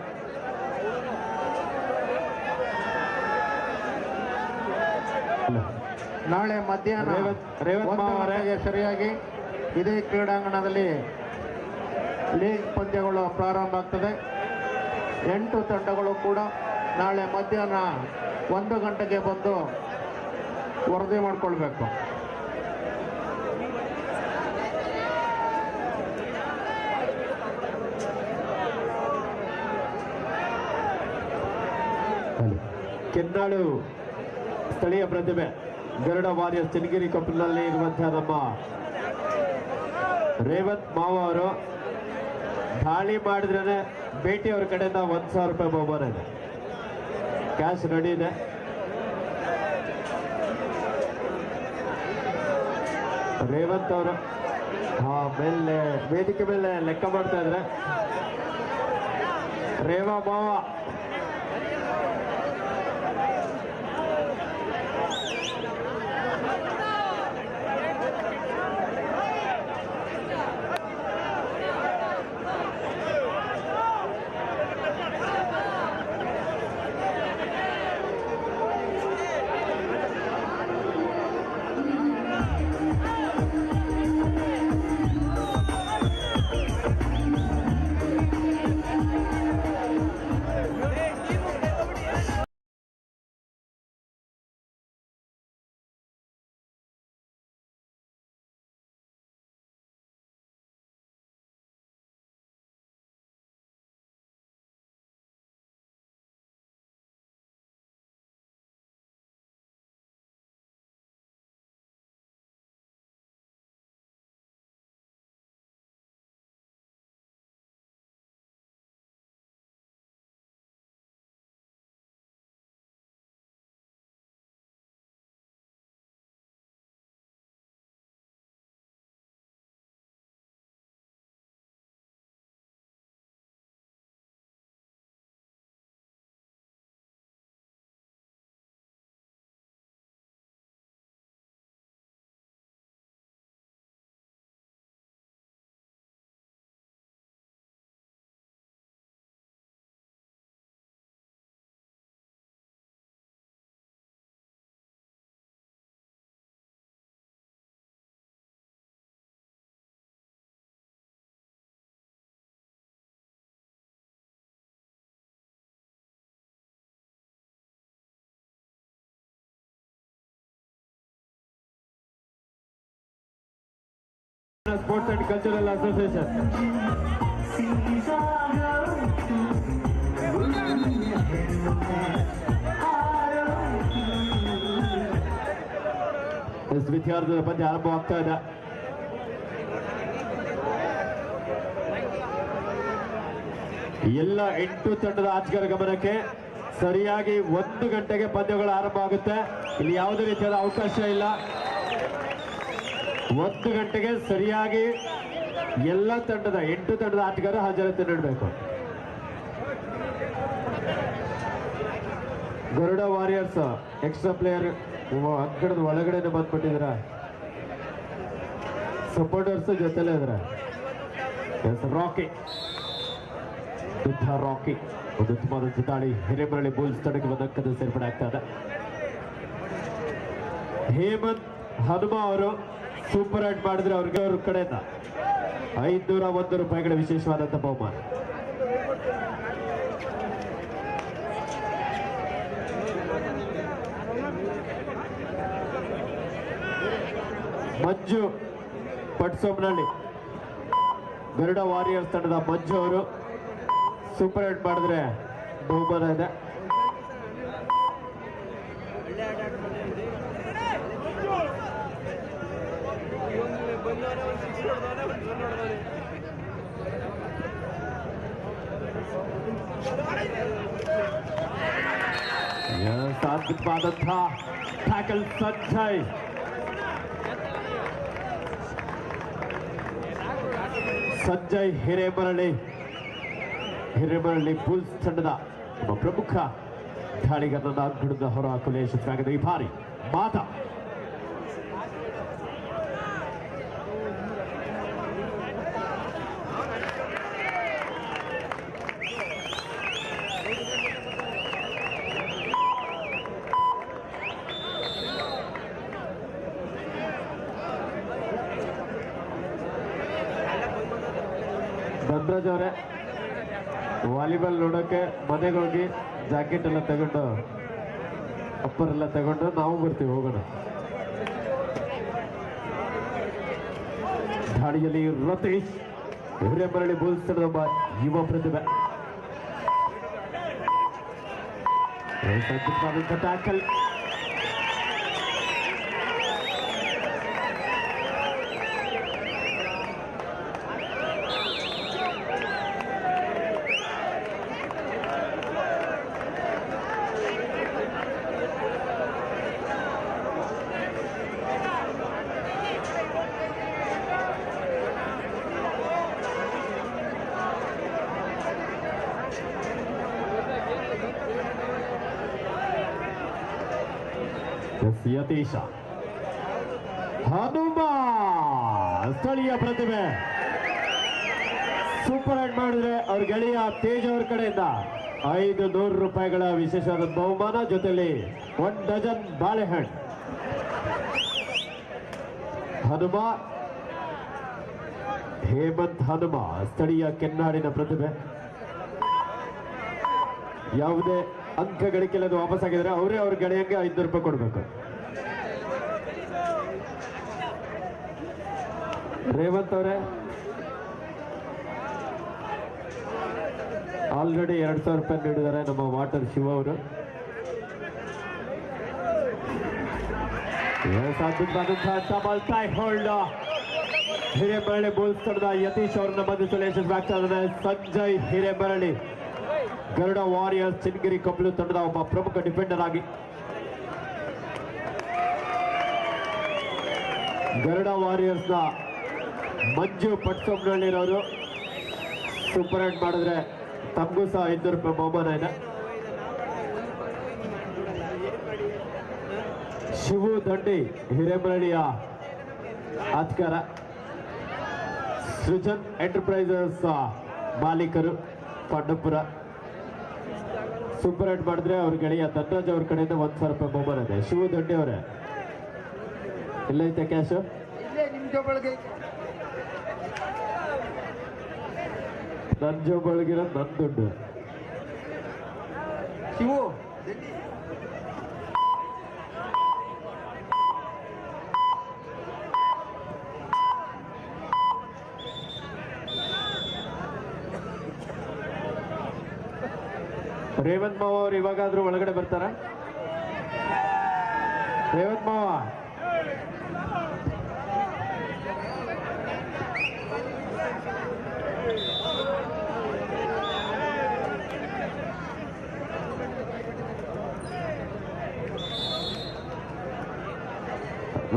ನಾಳೆ ಮಧ್ಯಾಹ್ನ ರೇವಂತ್ ಅವರಿಗೆ ಸರಿಯಾಗಿ ಇದೇ ಕ್ರೀಡಾಂಗಣದಲ್ಲಿ ಲೀಗ್ ಪಂದ್ಯಗಳು ಪ್ರಾರಂಭ ಆಗ್ತದೆ. 8 ತಂಡಗಳು ಕೂಡ ನಾಳೆ ಮಧ್ಯಾಹ್ನ 1 ಗಂಟೆಗೆ ಬಂದು ವರದಿ ಮಾಡಿಕೊಳ್ಬೇಕು. ಕೆನ್ನಾಳು ಸ್ಥಳೀಯ ಪ್ರತಿಭೆ ಗರುಡ ವಾರಿಯರ್ಸ್ ಚನ್ನಗಿರಿ ಕೊಪ್ಪಲಿನಲ್ಲಿ ಇರುವಂತಹ ನಮ್ಮ ರೇವಂತ್ ಮಾವ ಅವರು ದಾಳಿ ಮಾಡಿದ್ರೆ ಭೇಟಿ ಅವ್ರ ಕಡೆಯಿಂದ 1,000 ರೂಪಾಯಿ ಬಹುಮಾನ ಇದೆ. ಕ್ಯಾಶ್ ರೆಡಿ ಇದೆ. ರೇವಂತ್ ಅವರು ಮೇಲೆ ವೇದಿಕೆ ಮೇಲೆ ಲೆಕ್ಕ ಮಾಡ್ತಾ ಇದ್ರೆ ರೇವಾ ಮಾವ ಸ್ಪೋರ್ಟ್ಸ್ ಅಂಡ್ ಕಲ್ಚರಲ್ ಅಸೋಸಿಯೇಷನ್ ವಿದ್ಯಾರ್ಥಿಗಳ ಪಂದ್ಯ ಆರಂಭವಾಗ್ತಾ ಇದೆ. ಎಲ್ಲ 8 ತಂಡದ ಆಟಗಾರರ ಗಮನಕ್ಕೆ ಸರಿಯಾಗಿ 1 ಗಂಟೆಗೆ ಪಂದ್ಯಗಳು ಆರಂಭ ಆಗುತ್ತೆ. ಇಲ್ಲಿ ಯಾವುದೇ ರೀತಿಯಾದ ಅವಕಾಶ ಇಲ್ಲ. 1 ಗಂಟೆಗೆ ಸರಿಯಾಗಿ ಎಲ್ಲ ತಂಡದ 8 ತಂಡದ ಆಟಗಾರ ಹಾಜರಾತಿ ನೀಡಬೇಕು. ಗರುಡ ವಾರಿಯರ್ಸ್ ಎಕ್ಸ್ಟ್ರಾ ಪ್ಲೇಯರ್ ಅಂಕಣದ ಒಳಗಡೆ ಬಂದ್ಬಿಟ್ಟಿದ್ರ, ಸಪೋರ್ಟರ್ಸ್ ಜೊತೆಲೇ ಇದ್ರ. ರಾಕಿ ರಾಕಿ ಒಂದು ಉತ್ತಮವಾದ ದಾಳಿ ಹಿರೇಮರಳಿ ಬುಲ್ಸ್ ತಂಡಕ್ಕೆ ಬಂದಕ್ಕದ ಸೇರ್ಪಡೆ ಆಗ್ತಾ ಇದೆ. ಹೇಮಂತ್ ಹನುಮ ಅವರು ಸೂಪರ್ ರೈಡ್ ಮಾಡಿದ್ರೆ ಅವ್ರಿಗೆ ಅವ್ರ ಕಡೆಯಿಂದ 501 ರೂಪಾಯಿಗಳ ವಿಶೇಷವಾದಂಥ ಬಹುಮಾನ. ಮಂಜು ಪಟ್ಸೋಮ್ನಳ್ಳಿ ಗರುಡ ವಾರಿಯರ್ಸ್ ತಂಡದ ಮಂಜು ಅವರು ಸೂಪರ್ ರೈಡ್ ಮಾಡಿದ್ರೆ ಬಹುಮಾನ ಇದೆ. ಅದ್ಭುತವಾದಂತಹ ಟ್ಯಾಕಲ್ ಸಂಜಯ್ ಹಿರೇಮರಳಿ ಬುಲ್ಸ್ ತಂಡದ ಒಬ್ಬ ಪ್ರಮುಖ ದಾಳಿಗಾರನ ಅಂಕಣದ ಹೊರಹಾಕಲು ಯಶಸ್ವಿಯಾಗಿದೆ ಈ ಬಾರಿ. ಮಾತಾ ಧನ್ರಾಜ್ ಅವರೇ, ವಾಲಿಬಾಲ್ ನೋಡೋಕೆ ಮನೆಗೆ ಹೋಗಿ ಜಾಕೆಟ್ ಎಲ್ಲ ತಗೊಂಡು ಅಪ್ಪರ್ ಎಲ್ಲ ತಗೊಂಡು ನಾವು ಬರ್ತೀವಿ, ಹೋಗೋಣ. ದಾಳಿಯಲ್ಲಿ ರತೀಶ್ ಹಿರೇಮರಳಿ ಬುಲ್ಸ್ ತಂಡದ ಯುವ ಪ್ರತಿಭೆ. ಅದ್ಭುತವಾದಂಥ ಟ್ಯಾಕಲ್. ಯತೀಶ ಹನುಮ ಸ್ಥಳೀಯ ಪ್ರತಿಭೆ ಸೂಪರ್ ಹ್ಯಾಂಡ್ ಮಾಡಿದ್ರೆ ಅವ್ರ ಗೆಳೆಯ ತೇಜ್ ಅವ್ರ ಕಡೆಯಿಂದ 500 ರೂಪಾಯಿಗಳ ವಿಶೇಷವಾದ ಬಹುಮಾನ, ಜೊತೆಲಿ 1 ಡಜನ್ ಬಾಳೆಹಣ್ಣು. ಹನುಮ ಹೇಮಂತ್ ಹನುಮ ಸ್ಥಳೀಯ ಕೆನ್ನಾಡಿನ ಪ್ರತಿಭೆ. ಯಾವುದೇ ಅಂಕ ಗಳಿಕೆಲ್ಲದು ವಾಪಸ್ ಆಗಿದ್ರೆ ಅವರೇ ಅವ್ರ ಗೆಳೆಯಂಗೆ 500 ರೂಪಾಯಿ ಕೊಡ್ಬೇಕು. ರೇವಂತ್ ಅವರೇ ಆಲ್ರೆಡಿ 2000 ರೂಪಾಯಿ ನೀಡಿದ್ದಾರೆ ನಮ್ಮ ವಾಟರ್ ಶಿವ ಅವರು. Double tie hold Hiremarali bowls ತಂಡದ ಯತೀಶ್ ಅವ್ರನ್ನ ಬಂಧಿಸಲು ಯಶಸ್ವಿಯಾಗ್ತಾ ಇದ್ದಾರೆ ಸಂಜಯ್ ಹಿರೇಮರಳಿ. ಗರುಡ ವಾರಿಯರ್ಸ್ ಚಿನ್ಗಿರಿ ಕಬ್ಲು ತಂಡದ ಒಬ್ಬ ಪ್ರಮುಖ ಡಿಫೆಂಡರ್ ಆಗಿ ಗರುಡ ವಾರಿಯರ್ಸ್ ನ ಮಂಜು ಪಟ್ಸೊಮ್ನಳ್ಳಿರೋರು ಸೂಪರ್ ಹ್ಯಾಂಡ್ ಮಾಡಿದ್ರೆ ತಮಗೂ ಸಹ 500 ರೂಪಾಯಿ ಬಹುಮಾನ ಇದೆ. ಶಿವು ದಂಡಿ ಹಿರೇಮರಳಿಯ ಆತ್ಕಾರ, ಸೃಜನ್ ಎಂಟರ್ಪ್ರೈಸಸ್ ಮಾಲೀಕರು ಪಾಂಡವಪುರ. ಸೂಪರ್ ಹ್ಯಾಂಡ್ ಮಾಡಿದ್ರೆ ಅವ್ರ ಗೆಳೆಯ ಧನರಾಜ್ ಅವ್ರ ಕಡೆಯಿಂದ 1000 ರೂಪಾಯಿ ಬಹುಮಾನ ಇದೆ. ಶಿವು ದಂಡಿ ಅವರೇ ಎಲ್ಲೈತೆ ಕ್ಯಾಶ್? ನನ್ನ ಜೋಬೊಳಗಿರೋ ನನ್ನ ದುಡ್ಡು. ಶಿವು ರೇವಂತ್ ಮಾವ ಅವ್ರು ಇವಾಗಾದ್ರೂ ಒಳಗಡೆ ಬರ್ತಾರ? ರೇವಂತ್ ಮಾವ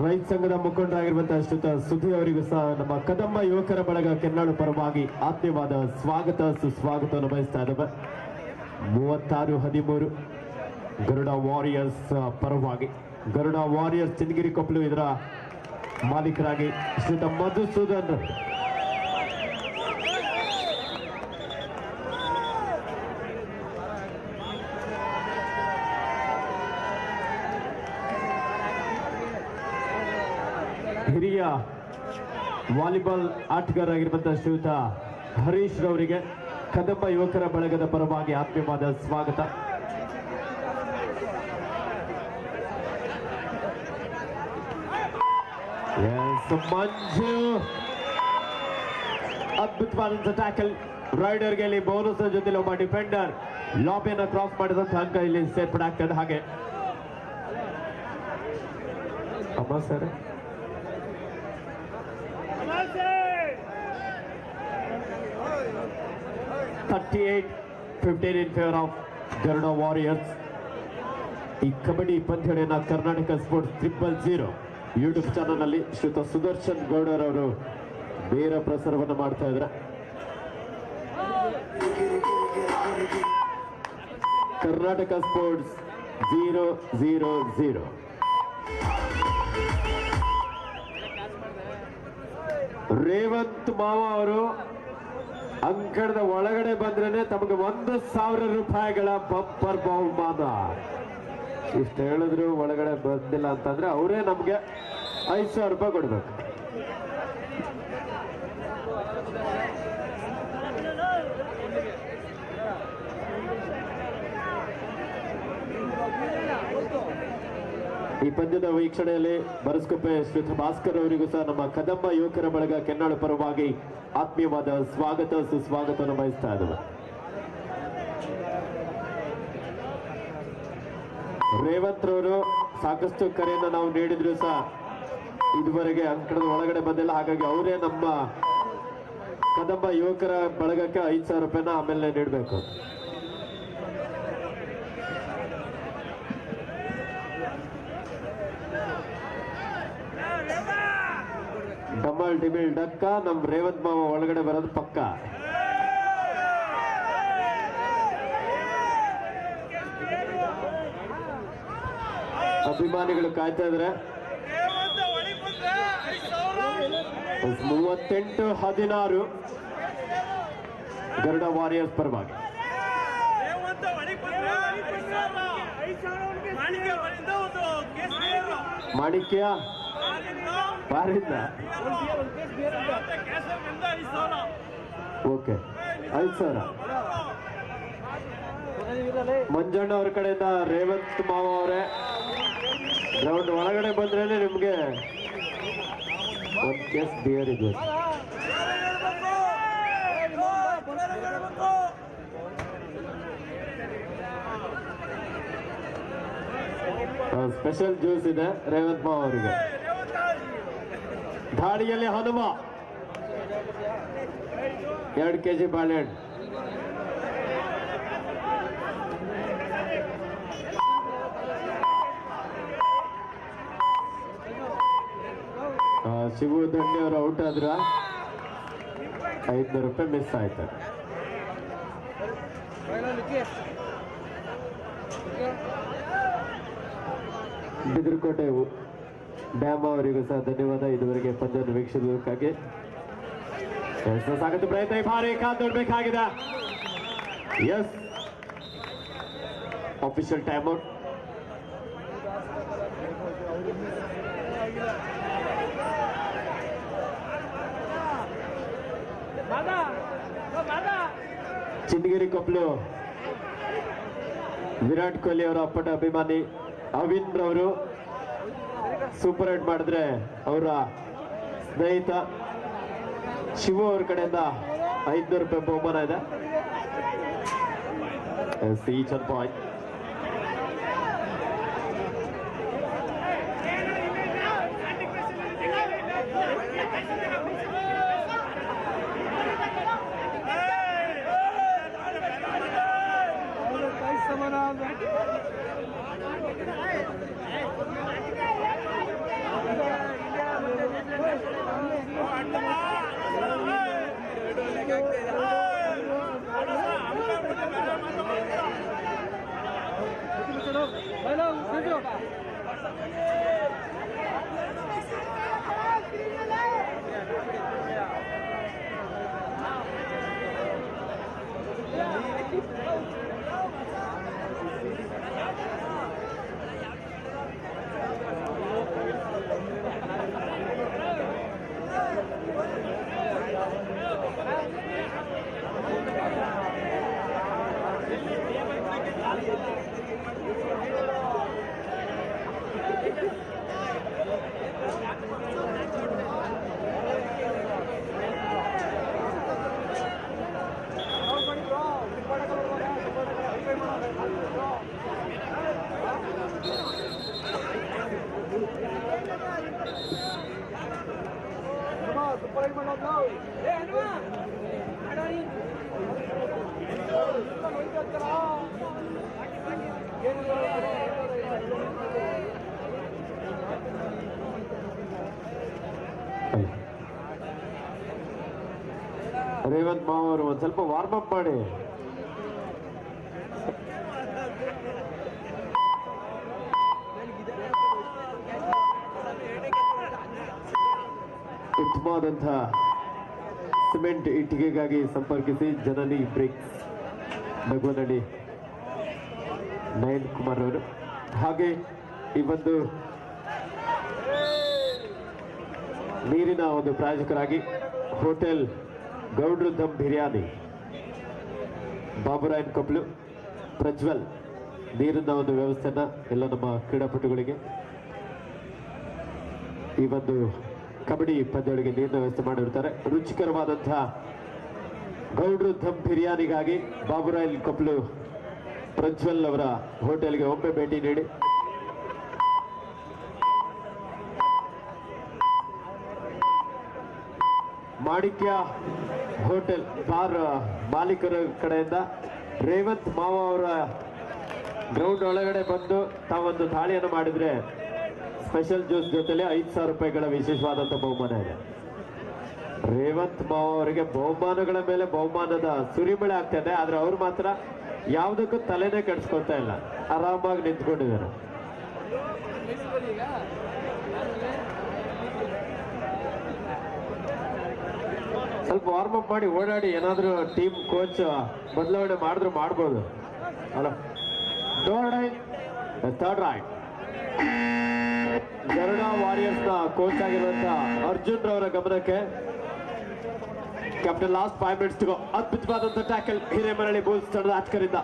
ರೈತ ಸಂಘದ ಮುಖಂಡರಾಗಿರುವಂತಹ ಶ್ರೀಯುತ ಸುಧಿ ಅವರಿಗೂ ಸಹ ನಮ್ಮ ಕದಂಬ ಯುವಕರ ಬಳಗ ಕೆನ್ನಾಡು ಪರವಾಗಿ ಆತ್ಮೀಯವಾದ ಸ್ವಾಗತ ಸುಸ್ವಾಗತವನ್ನು ಬಯಸ್ತಾ ಇದ್ದೇವೆ. 36-13 ಗರುಡ ವಾರಿಯರ್ಸ್ ಪರವಾಗಿ ಗರುಡ ವಾರಿಯರ್ಸ್ ಚಿನ್ನಗಿರಿ ಕೊಪ್ಪಲು ಇದರ ಮಾಲೀಕರಾಗಿ ಶ್ರೀಯುತ ಮಧುಸೂದನ್ ಹಿರಿಯ ವಾಲಿಬಾಲ್ ಆಟಗಾರರಾಗಿರುವಂತಹ ಶ್ರೀಯುತ ಹರೀಶ್ ರವರಿಗೆ ಕದಂಬ ಯುವಕರ ಬಳಗದ ಪರವಾಗಿ ಆತ್ಮೀಯವಾದ ಸ್ವಾಗತ. ಮಂಜು ಅದ್ಭುತವಾದಂಥ ಟ್ಯಾಕಲ್. ರೈಡರ್ಗೆ ಇಲ್ಲಿ ಬೋನಸ್ ಜೊತೆಲಿ ಒಬ್ಬ ಡಿಫೆಂಡರ್ ಲಾಬಿಯನ್ನು ಕ್ರಾಸ್ ಮಾಡಿದಂಥ ಅಂಕ ಇಲ್ಲಿ ಸೇರ್ಪಡಾಗ್ತದೆ. ಹಾಗೆ ಅಮ್ಮ sir 38-15 in favor of Garuda Warriors. ಈ ಕಬಡ್ಡಿ ಪಂದ್ಯಾವಳಿಯನ್ನ ಕರ್ನಾಟಕ ಸ್ಪೋರ್ಟ್ಸ್ 000 ಯೂಟ್ಯೂಬ್ ಚಾನಲ್ ನಲ್ಲಿ ಶ್ರೀಯುತ ಸುದರ್ಶನ್ ಗೌಡರ್ ಅವರು ನೇರ ಪ್ರಸಾರವನ್ನು ಮಾಡ್ತಾ ಇದ್ದಾರೆ. ಕರ್ನಾಟಕ ಸ್ಪೋರ್ಟ್ಸ್ 000. ರೇವಂತ್ ಮಾವ ಅವರು ಅಂಕಣದ ಒಳಗಡೆ ಬಂದ್ರೇನೆ ತಮಗೆ 1,000 ರೂಪಾಯಿಗಳ ಬಂಪರ್ ಬಹುಮಾನ. ಇಷ್ಟು ಹೇಳಿದ್ರು ಒಳಗಡೆ ಬಂದಿಲ್ಲ ಅಂತಂದ್ರೆ ಅವರೇ ನಮ್ಗೆ 5,000 ರೂಪಾಯಿ ಕೊಡ್ಬೇಕು. ಈ ಪಂದ್ಯದ ವೀಕ್ಷಣೆಯಲ್ಲಿ ಬರಸ್ಕೊಪ್ಪೆ ಶ್ರೀಯುತ ಭಾಸ್ಕರ್ ಅವರಿಗೂ ಸಹ ನಮ್ಮ ಕದಂಬ ಯುವಕರ ಬಳಗ ಕೆನ್ನಾಡು ಪರವಾಗಿ ಆತ್ಮೀಯವಾದ ಸ್ವಾಗತ ಸುಸ್ವಾಗತವನ್ನು ಬಯಸ್ತಾ ಇದ್ದೇವೆ. ರೇವಂತ್ ರವರು ಸಾಕಷ್ಟು ಕರೆಯನ್ನು ನಾವು ನೀಡಿದ್ರು ಸಹ ಇದುವರೆಗೆ ಅಂಕಣದ ಒಳಗಡೆ ಬಂದಿಲ್ಲ. ಹಾಗಾಗಿ ಅವರೇ ನಮ್ಮ ಕದಂಬ ಯುವಕರ ಬಳಗಕ್ಕೆ 5,000 ರೂಪಾಯಿನ ಆಮೇಲೆ ನೀಡಬೇಕು. ಡಬಲ್ ಡಿಬಿಲ್ ಡಕ್ಕ ನಮ್ ರೇವಂತ್ ಮಾವ ಒಳಗಡೆ ಬರೋದು ಪಕ್ಕ. ಅಭಿಮಾನಿಗಳು ಕಾಯ್ತಾ ಇದ್ರೆ 38-16 ಗರುಡ ವಾರಿಯರ್ಸ್ ಪರವಾಗಿ. ಮಾಣಿಕ್ಯ ಬಾರಿಂದ ಓಕೆ 5,000. ಮಂಜಣ್ಣ ಅವ್ರ ಕಡೆಯಿಂದ ರೇವಂತ್ ಮಾವ ಅವರೇ ಗ್ರೌಂಡ್ ಒಳಗಡೆ ಬಂದ್ರೇನೆ ನಿಮ್ಗೆ ಒಂದು ಕೇಸ್ ಬಿಯರ್ ಇದೆ. ಸ್ಪೆಷಲ್ ಜ್ಯೂಸ್ ಇದೆ ರೇವಂತ್ ಮಾವ ಅವರಿಗೆ. ದಾಳಿಯಲ್ಲಿ ಹನುಮ 2 kg ಬಾಳೆಹಣ್ಣು. ಶಿವು ದಂಡಿ ಅವರು ಔಟ್ ಆದ್ರ 500 ರೂಪಾಯಿ ಮಿಸ್ ಆಯ್ತು. ಬಿದಿರುಕೋಟೆ ಡ್ಯಾಮ್ ಅವರಿಗೂ ಸಹ ಧನ್ಯವಾದ ಇದುವರೆಗೆ ಪಂದ್ಯವನ್ನು ವೀಕ್ಷಿಸುವುದಕ್ಕಾಗಿ. ಸಾಕಷ್ಟು ಪ್ರಯತ್ನ ಭಾರಿ ಕಾದು ನೋಡ್ಬೇಕಾಗಿದೆ. Yes official time out. Channagiri Koppalu Virat Kohli ಅವರ ಅಪ್ಪಟ ಅಭಿಮಾನಿ ಅವಿನ್ ರವರು ಸೂಪರ್ ಹಿಟ್ ಮಾಡಿದ್ರೆ ಅವರ ಸ್ನೇಹಿತ ಶಿವು ಅವ್ರ ಕಡೆಯಿಂದ 500 ರೂಪಾಯಿ ಬಹುಮಾನ ಇದೆ. Each one point. ರೇವಂತ್ ಮಾವ ಅವರು ಒಂದ್ ಸ್ವಲ್ಪ ವಾರ್ಮ್ ಅಪ್ ಮಾಡಿ. ಉತ್ತಮವಾದಂತಹ ಸಿಮೆಂಟ್ ಇಟ್ಟಿಗೆಗಾಗಿ ಸಂಪರ್ಕಿಸಿ ಜನನಿ ಬ್ರಿಕ್ಸ್ ನಗುವನಹಳ್ಳಿ ನಯನ್ ಕುಮಾರ್ ಅವರು. ಹಾಗೆ ಈ ಒಂದು ನೀರಿನ ಒಂದು ಪ್ರಾಯೋಜಕರಾಗಿ ಹೋಟೆಲ್ ಗೌಡ್ರು ದಮ್ ಬಿರಿಯಾನಿ, ಬಾಬುರಾಯನ್ ಕೊಪ್ಪಲು, ಪ್ರಜ್ವಲ್ ನೀರಿನ ಒಂದು ವ್ಯವಸ್ಥೆನ ಎಲ್ಲ ನಮ್ಮ ಕ್ರೀಡಾಪಟುಗಳಿಗೆ ಈ ಒಂದು ಕಬಡ್ಡಿ ಪಂದ್ಯಗಳಿಗೆ ನೀರಿನ ವ್ಯವಸ್ಥೆ ಮಾಡಿರ್ತಾರೆ. ರುಚಿಕರವಾದಂತಹ ಗೌಡ್ರು ದಮ್ ಬಿರಿಯಾನಿಗಾಗಿ ಬಾಬುರಾಯನ್ ಕೊಪ್ಪಲು ಪ್ರಜ್ವಲ್ ಅವರ ಹೋಟೆಲ್ಗೆ ಒಮ್ಮೆ ಭೇಟಿ ನೀಡಿ ಮಾಣಿಕ್ಯ ಹೋಟೆಲ್ ಬಾರ್ ಮಾಲೀಕರ ಕಡೆಯಿಂದ ರೇವಂತ್ ಮಾವ ಅವರ ಗ್ರೌಂಡ್ ಒಳಗಡೆ ಬಂದು ತಾವೊಂದು ದಾಳಿಯನ್ನು ಮಾಡಿದ್ರೆ ಸ್ಪೆಷಲ್ ಜ್ಯೂಸ್ ಜೊತೆಲಿ 5,000 ರೂಪಾಯಿಗಳ ವಿಶೇಷವಾದಂಥ ಬಹುಮಾನ ಇದೆ. ರೇವಂತ್ ಮಾವ ಅವರಿಗೆ ಬಹುಮಾನಗಳ ಮೇಲೆ ಬಹುಮಾನದ ಸುರಿಮಳೆ ಆಗ್ತಾ ಇದೆ. ಆದ್ರೆ ಅವ್ರು ಮಾತ್ರ ಯಾವುದಕ್ಕೂ ತಲೆನೇ ಕೆಡಿಸ್ಕೊಳ್ತಾ ಇಲ್ಲ, ಆರಾಮಾಗಿ ನಿಂತ್ಕೊಂಡಿದ್ದಾರೆ. ಸ್ವಲ್ಪ ವಾರ್ಮ್ ಅಪ್ ಮಾಡಿ ಓಡಾಡಿ, ಏನಾದ್ರೂ ಟೀಮ್ ಕೋಚ್ ಬದಲಾವಣೆ ಮಾಡಿದ್ರು ಮಾಡ್ಬೋದು ಅಲ್ಲ. ಥರ್ಡ್ ರೈಟ್ ಗರುಡ ವಾರಿಯರ್ಸ್ ನ ಕೋಚ್ ಆಗಿರುವಂತ ಅರ್ಜುನ್ ರವರ ಗಮನಕ್ಕೆ ಕ್ಯಾಪ್ಟನ್ ಲಾಸ್ಟ್ 5 ಮಿನಿಟ್ಸ್ ತಗೋ ಅದ್ಭುತವಾದಂತ ಟ್ಯಾಕಲ್ ಹಿರೇಮರಳಿ ಬೂಲ್ಸ್ ತಂಡದ ಆಟಗಾರರಿಂದ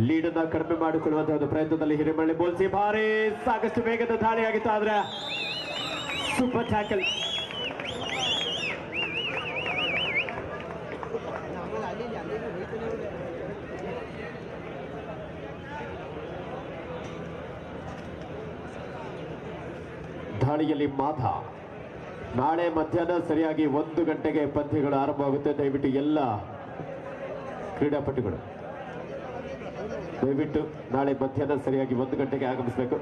ಲೀಡ್ ಅನ್ನ ಕಡಿಮೆ ಮಾಡಿಕೊಳ್ಳುವಂತಹ ಒಂದು ಪ್ರಯತ್ನದಲ್ಲಿ ಹಿರೇಮರಳಿ ಬೂಲ್ಸ್ ಈ ಬಾರಿ ಸಾಕಷ್ಟು ವೇಗದ ದಾಳಿಯಾಗಿತ್ತು. ಆದ್ರೆ ಸೂಪರ್ ಟ್ಯಾಕಲ್. ದಾಳಿಯಲ್ಲಿ ಮಾಧ. ನಾಳೆ ಮಧ್ಯಾಹ್ನ ಸರಿಯಾಗಿ 1 ಗಂಟೆಗೆ ಪಂದ್ಯಗಳು ಆರಂಭವಾಗುತ್ತೆ. ದಯವಿಟ್ಟು ಎಲ್ಲ ಕ್ರೀಡಾಪಟುಗಳು ದಯವಿಟ್ಟು ನಾಳೆ ಮಧ್ಯಾಹ್ನ ಸರಿಯಾಗಿ 1 ಗಂಟೆಗೆ ಆಗಮಿಸಬೇಕು.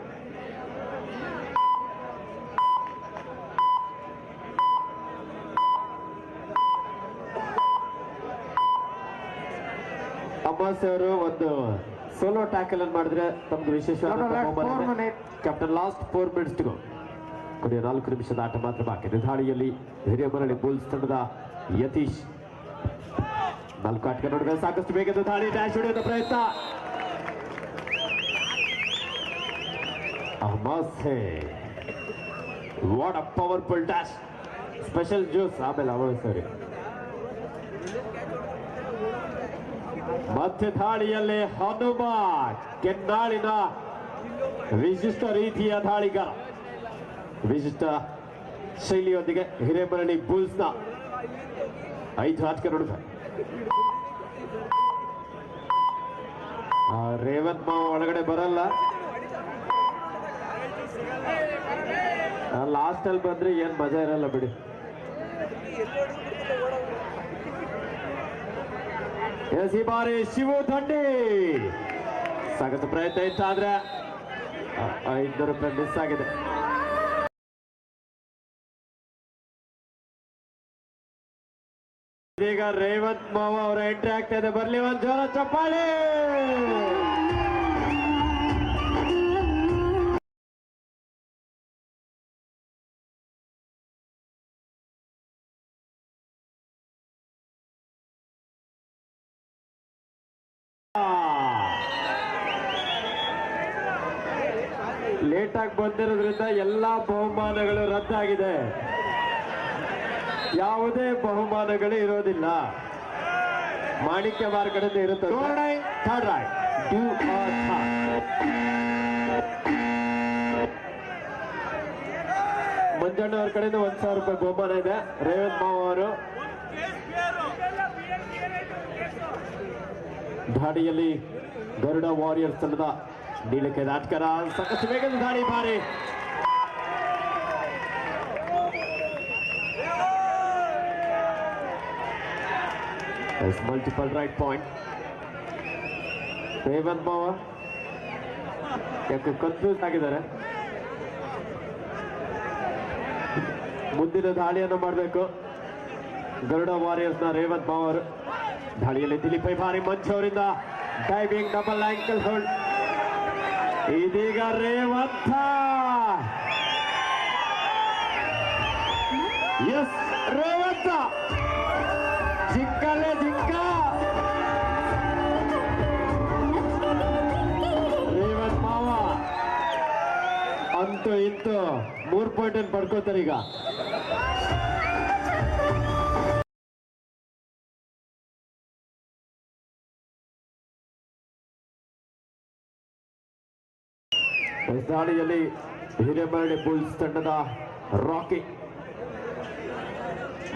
ಅಮಾಸೆ ಅವರು ಒಂದು ಸೋಲೋ ಟ್ಯಾಕಲ್ ಅನ್ನು ಮಾಡಿದ್ರೆ ತಮ್ಗೆ ವಿಶೇಷವಾದ ಕ್ಯಾಪ್ಟನ್ ಲಾಸ್ಟ್ 4 ಮಿನಿಟ್ಸ್ ಗೋ. ಕೊನೆಯ 4 ನಿಮಿಷದ ಆಟ ಮಾತ್ರ ಬಾಕಿ. ದಾಳಿಯಲ್ಲಿ ಹಿರೇಮರಳಿ ಬುಲ್ಸ್ ತಂಡದ ಯತೀಶ್ 4 ಆಟಗಾರ ನಡುವೆ ಸಾಕಷ್ಟು ವೇಗದ ದಾಳಿ, ಡ್ಯಾಶ್ ಹೊಡೆಯುವ ಪ್ರಯತ್ನ. ಅಮಾಸೆ what a powerful dash. Special juice ಆಮೇಲೆ ಅವಳು ಸರಿ. ಮತ್ತೆ ದಾಳಿಯಲ್ಲಿ ಹನುಮ ಕೆನ್ನಾಳಿನ ವಿಶಿಷ್ಟ ರೀತಿಯ ದಾಳಿಗಾರ, ವಿಶಿಷ್ಟ ಶೈಲಿಯೊಂದಿಗೆ ಹಿರೇಮರಳಿ ಬುಲ್ಸ್ ನ 5 ಆಟಗಾರ ನಡುವೆ. ರೇವಂತ್ ಮಾವ ಒಳಗಡೆ ಬರಲ್ಲ. ಲಾಸ್ಟ್ ಅಲ್ಲಿ ಬಂದ್ರೆ ಏನ್ ಮಜಾ ಇರಲ್ಲ ಬಿಡಿ. ಈ ಬಾರಿ ಶಿವು ದಂಡಿ ಸಾಕಷ್ಟು ಪ್ರಯತ್ನ ಇತ್ತು, ಆದ್ರೆ 500 ರೂಪಾಯಿ ಮಿಸ್ ಆಗಿದೆ. ಈಗ ರೇವಂತ್ ಮಾವ ಅವರ ಎಂಟ್ರಿ ಆಗ್ತಾ ಇದೆ. ಬರ್ಲಿ ಒಂದು ಜೋರ ಚಪ್ಪಾಳೆ. ಲೇಟ್ ಆಗಿ ಬಂದಿರೋದ್ರಿಂದ ಎಲ್ಲಾ ಬಹುಮಾನಗಳು ರದ್ದಾಗಿದೆ. ಯಾವುದೇ ಬಹುಮಾನಗಳು ಇರೋದಿಲ್ಲ. ಮಾಣಿಕ್ಯ ಮಾರ್ ಕಡೆಯಿಂದ ಇರುತ್ತೆ. Third right do or Manjanna ಅವ್ರ ಕಡೆಯಿಂದ 1,000 ರೂಪಾಯಿ ಬಹುಮಾನ ಇದೆ. ರೇವಂತ್ ಮಾವ ಅವರು ದಾಳಿಯಲ್ಲಿ ಗರುಡ ವಾರಿಯರ್ಸ್ ತಂಡದ ನೀಲಕ್ಕೆ ಆಟಗಾರ ಸಾಕಷ್ಟು ವೇಗದ ದಾಳಿ ಬಾರಿ. Multiple right point. ರೇವಂತ್ ಮಾವ ಯಾಕೆ ಕನ್ಫ್ಯೂಸ್ ಆಗಿದ್ದಾರೆ. ಮುಂದಿನ ದಾಳಿಯನ್ನು ಮಾಡಬೇಕು ಗರುಡ ವಾರಿಯರ್ಸ್ ನ ರೇವಂತ್ ಮಾವ ಅವರು. ದಾಳಿಯಲ್ಲಿ ದಿಲೀಪ್ ಭಾರಿ ಮಂಚ್ ಅವರಿಂದ ಡೈವಿಂಗ್ ಡಬಲ್ ಆಂಕಲ್ ಹೋಲ್ಡ್. ಇದೀಗ ರೇವಂತ ಎಸ್ ರೇವಂತ ಜಿಂಕಲ್ಲೇ ಜಿಂಕ. ರೇವಂತ್ ಮಾವ ಅಂತೂ ಇಂತೂ 3 ಪಾಯಿಂಟ್ ಪಡ್ಕೋತಾರೆ ಈಗ. ದಾಳಿಯಲ್ಲಿ ಹಿರೇಮರಳಿ ಬುಲ್ಸ್ ತಂಡದ ರಾಕಿ.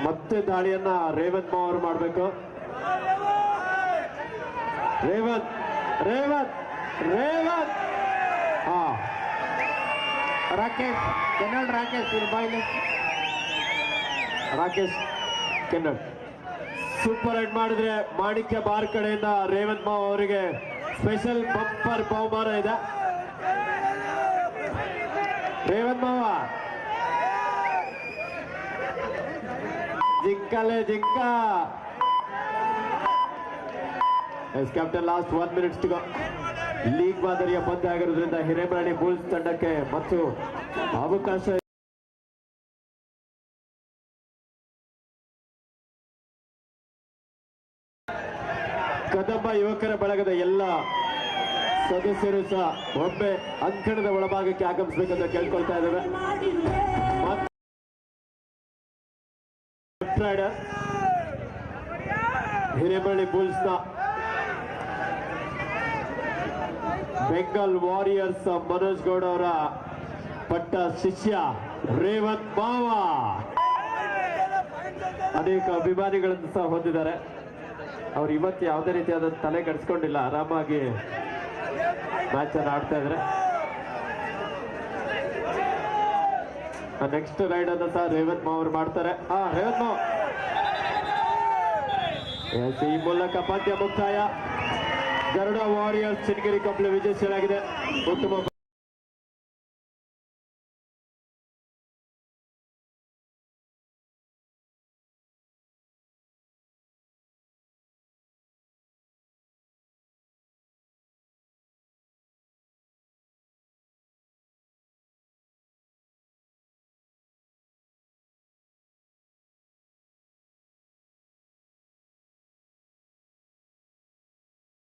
ಮತ್ತೆ ದಾಳಿಯನ್ನ ರೇವಂತ್ ಮಾವ ಅವರು ಮಾಡಬೇಕು. ರೇವಂತ್ ರೇವಂತ್ ರೇವಂತ್ ರಾಕೇಶ್ ಕೆನಲ್ ರಾಕೇಶ್ ಬಾಯ್ಲಿ ರಾಕೇಶ್ ಕೆನ್ನಡ್ ಸೂಪರ್ ರೈಡ್ ಮಾಡಿದ್ರೆ ಮಾಣಿಕ್ಯ ಬಾರ್ ಕಡೆಯಿಂದ ರೇವಂತ್ ಮಾವ್ ಅವರಿಗೆ ಸ್ಪೆಷಲ್ ಬಂಪರ್ ಬಹುಮಾನ ಇದೆ. ರೇವಂತ್ ಮಾವ ಜಿಂಕ as captain last 1 minute to go. League ಮಾದರಿಯ ಪಂದ್ಯ ಆಗಿರೋದ್ರಿಂದ ಹಿರೇಮರಳಿ ಬುಲ್ಸ್ ತಂಡಕ್ಕೆ ಮತ್ತು ಅವಕಾಶ ಕದಂಬ ಯುವಕರ ಬಳಗದ ಎಲ್ಲ ಸದಸ್ಯರು ಸಹ ಒಮ್ಮೆ ಅಂಕಣದ ಒಳಭಾಗಕ್ಕೆ ಆಗಮಿಸಬೇಕಂತ ಕೇಳ್ಕೊಳ್ತಾ ಇದ್ದೇವೆ. ರೈಡರ್ ಹಿರೇಮರಳಿ ಬುಲ್ಸ್ ನ ಬೆಂಗಾಲ್ ವಾರಿಯರ್ಸ್ ಮನೋಜ್ ಗೌಡ ಅವರ ಪಟ್ಟ ಶಿಷ್ಯ ರೇವಂತ್ ಮಾವ ಅನೇಕ ಅಭಿಮಾನಿಗಳನ್ನು ಸಹ ಹೊಂದಿದ್ದಾರೆ. ಅವ್ರು ಇವತ್ತು ಯಾವುದೇ ರೀತಿಯಾದ ತಲೆ ಕೆಡಿಸ್ಕೊಂಡಿಲ್ಲ, ಆರಾಮಾಗಿ ಮ್ಯಾಚ್ ಅನ್ನು ಆಡ್ತಾ ಇದ್ದಾರೆ. ನೆಕ್ಸ್ಟ್ ರೈಡ್ ಅನ್ನು ಸಹ ರೇವಂತ್ ಮಾವ್ ಅವರು ಮಾಡ್ತಾರೆ. ರೇವಂತ್ ಮಾವ್ ಈ ಮೂಲಕ ಪಂದ್ಯ ಮುಕ್ತಾಯ. ಗರುಡ ವಾರಿಯರ್ಸ್ ಚಿನ್ನಗಿರಿ ಕಂಪ್ಲಿ ವಿಜಯಶೀಲಾಗಿದೆ. ಉತ್ತಮ